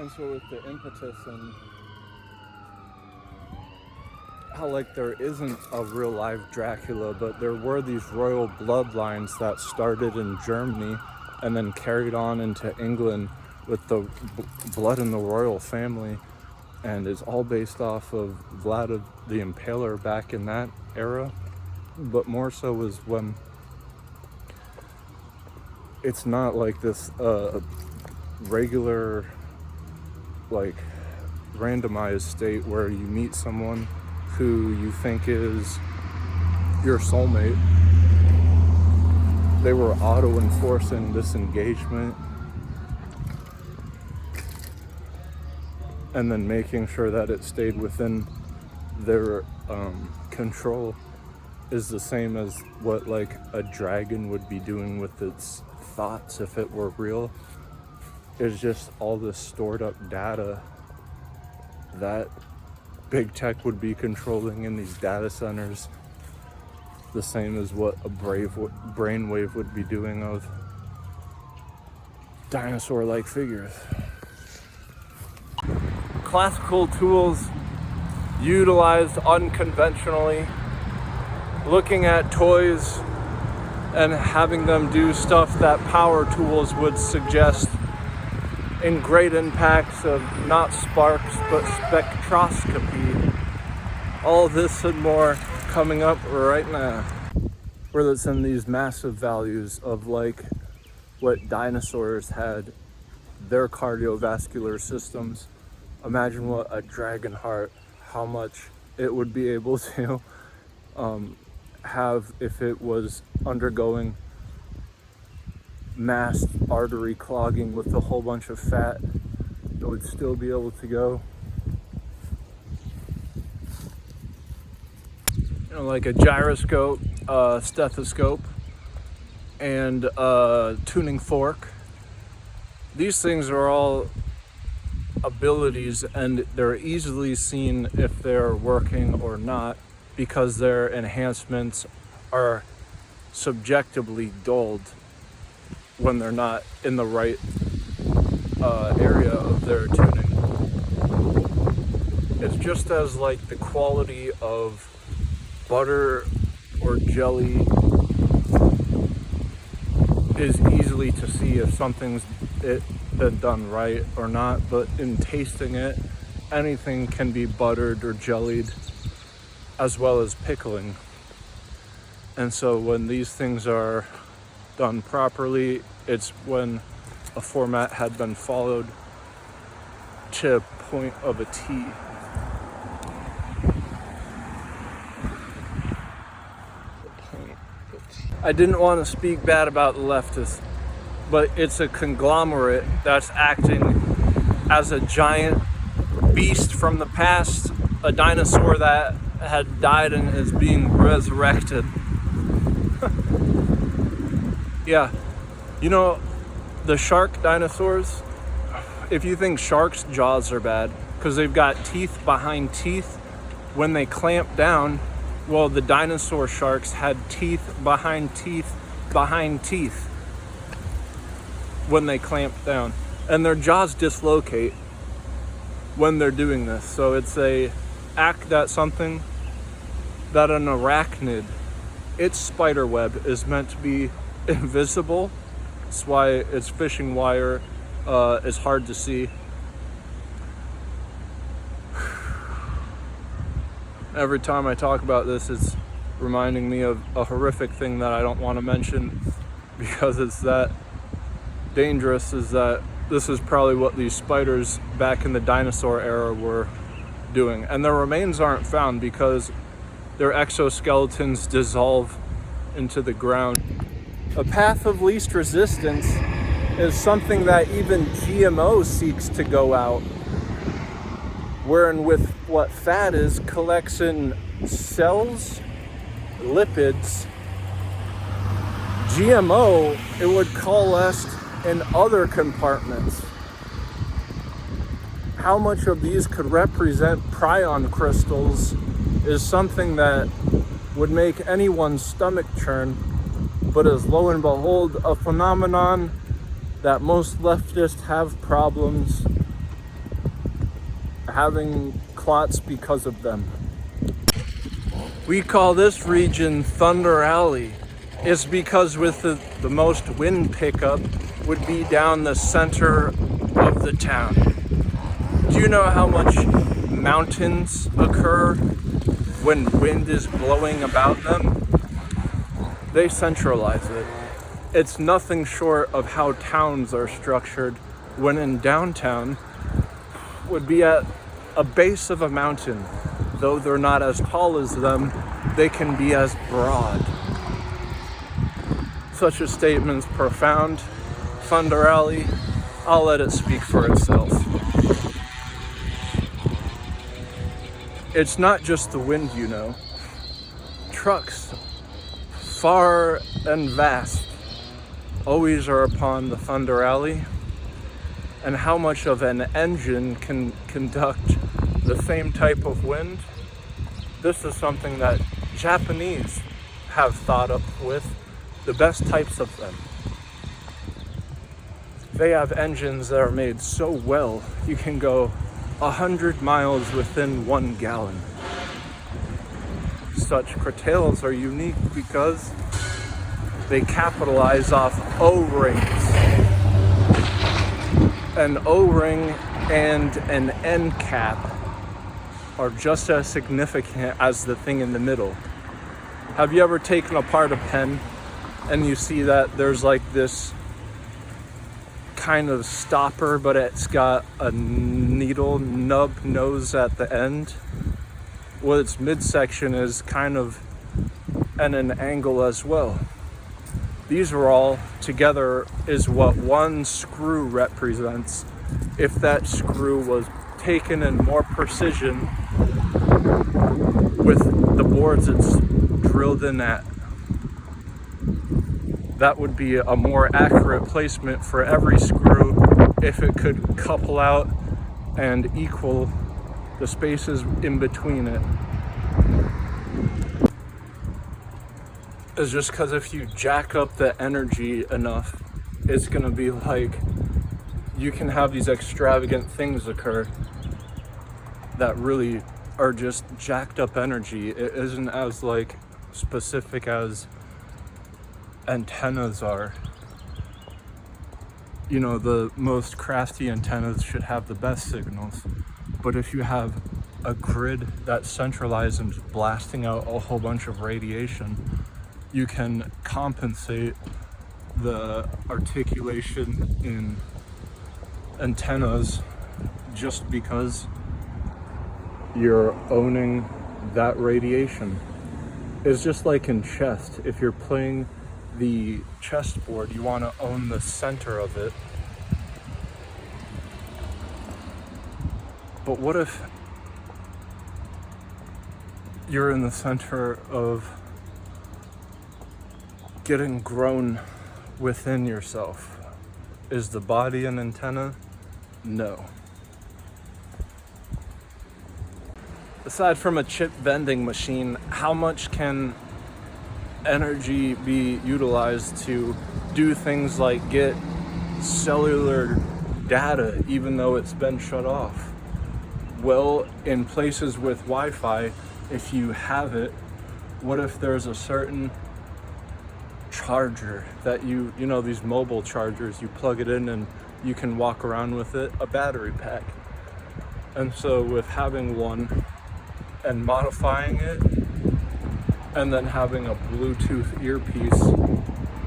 And so with the impetus and how like there isn't a real live Dracula, but there were these royal bloodlines that started in Germany and then carried on into England with the blood in the royal family, and it's all based off of Vlad the Impaler back in that era. But more so was when it's not like this regular, like, randomized state where you meet someone who you think is your soulmate. They were auto-enforcing this engagement and then making sure that it stayed within their control is the same as what like a dragon would be doing with its thoughts if it were real. It's just all this stored up data that big tech would be controlling in these data centers, the same as what a brainwave would be doing of dinosaur-like figures. Classical tools utilized unconventionally, looking at toys and having them do stuff that power tools would suggest in great impacts of not sparks but spectroscopy. All this and more coming up right now. Where it's in these massive values of like what dinosaurs had, their cardiovascular systems. Imagine what a dragon heart, how much it would be able to have if it was undergoing mass artery clogging with a whole bunch of fat. It would still be able to go. You know, like a gyroscope, stethoscope, and a tuning fork. These things are all abilities, and they're easily seen if they're working or not, because their enhancements are subjectively dulled when they're not in the right area of their tuning. It's just as like the quality of butter or jelly is easily to see if something's been done right or not, but in tasting it, anything can be buttered or jellied, as well as pickling. And so when these things are done properly, it's when a format had been followed to a point of a T. I didn't want to speak bad about the leftists, but it's a conglomerate that's acting as a giant beast from the past, a dinosaur that had died and is being resurrected. Yeah, you know, the shark dinosaurs, if you think sharks' jaws are bad because they've got teeth behind teeth, when they clamp down, well, the dinosaur sharks had teeth behind teeth behind teeth when they clamped down, and their jaws dislocate when they're doing this. So it's a act that something that an arachnid, its spider web is meant to be invisible. That's why its fishing wire is hard to see. Every time I talk about this, it's reminding me of a horrific thing that I don't want to mention because it's that dangerous, is that this is probably what these spiders back in the dinosaur era were doing. And their remains aren't found because their exoskeletons dissolve into the ground. A path of least resistance is something that even GMO seeks to go out, wherein with what fat is, collects in cells, lipids. GMO, it would coalesce in other compartments. How much of these could represent prion crystals is something that would make anyone's stomach churn, but is, lo and behold, a phenomenon that most leftists have problems having clots because of them. We call this region Thunder Alley. It's because with the most wind pickup would be down the center of the town. Do you know how much mountains occur when wind is blowing about them? They centralize it. It's nothing short of how towns are structured when in downtown would be at a base of a mountain. Though they're not as tall as them, they can be as broad. Such a statement's profound. Thunder Alley, I'll let it speak for itself. It's not just the wind, you know. Trucks, far and vast, always are upon the Thunder Alley, and how much of an engine can conduct the same type of wind. This is something that Japanese have thought up with, the best types of them. They have engines that are made so well, you can go 100 miles within 1 gallon. Such curtails are unique because they capitalize off O-rings. An O-ring and an end cap are just as significant as the thing in the middle. Have you ever taken apart a pen and you see that there's like this kind of stopper, but it's got a needle nub nose at the end? Well, its midsection is kind of at an angle as well. These are all together is what one screw represents. If that screw was taken in more precision with the boards it's drilled in at, that would be a more accurate placement for every screw if it could couple out and equal the spaces in between it. It's just because if you jack up the energy enough, it's gonna be like you can have these extravagant things occur that really are just jacked up energy. It isn't as like specific as antennas are. You know, the most crafty antennas should have the best signals, but if you have a grid that's centralized and just blasting out a whole bunch of radiation, you can compensate the articulation in antennas just because you're owning that radiation. It's just like in chess. If you're playing the chessboard, you want to own the center of it. But what if you're in the center of getting grown within yourself? Is the body an antenna? No. Aside from a chip vending machine, how much can energy be utilized to do things like get cellular data even though it's been shut off? Well, in places with Wi-Fi, if you have it, what if there's a certain charger that you know, these mobile chargers, you plug it in and you can walk around with it, a battery pack. And so with having one and modifying it and then having a Bluetooth earpiece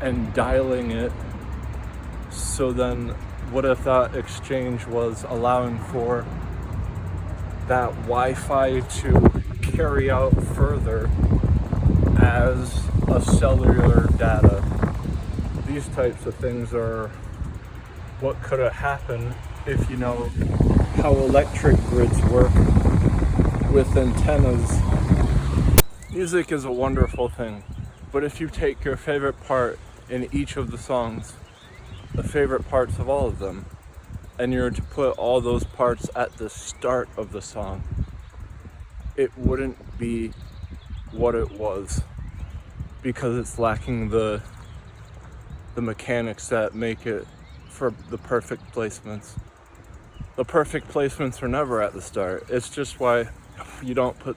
and dialing it, so then what if that exchange was allowing for that Wi-Fi to carry out further as a cellular data? These types of things are what could have happened if you know how electric grids work with antennas. Music is a wonderful thing, but if you take your favorite part in each of the songs, the favorite parts of all of them, and you're to put all those parts at the start of the song, it wouldn't be what it was, because it's lacking the mechanics that make it for the perfect placements. the perfect placements are never at the start. It's just why you don't put the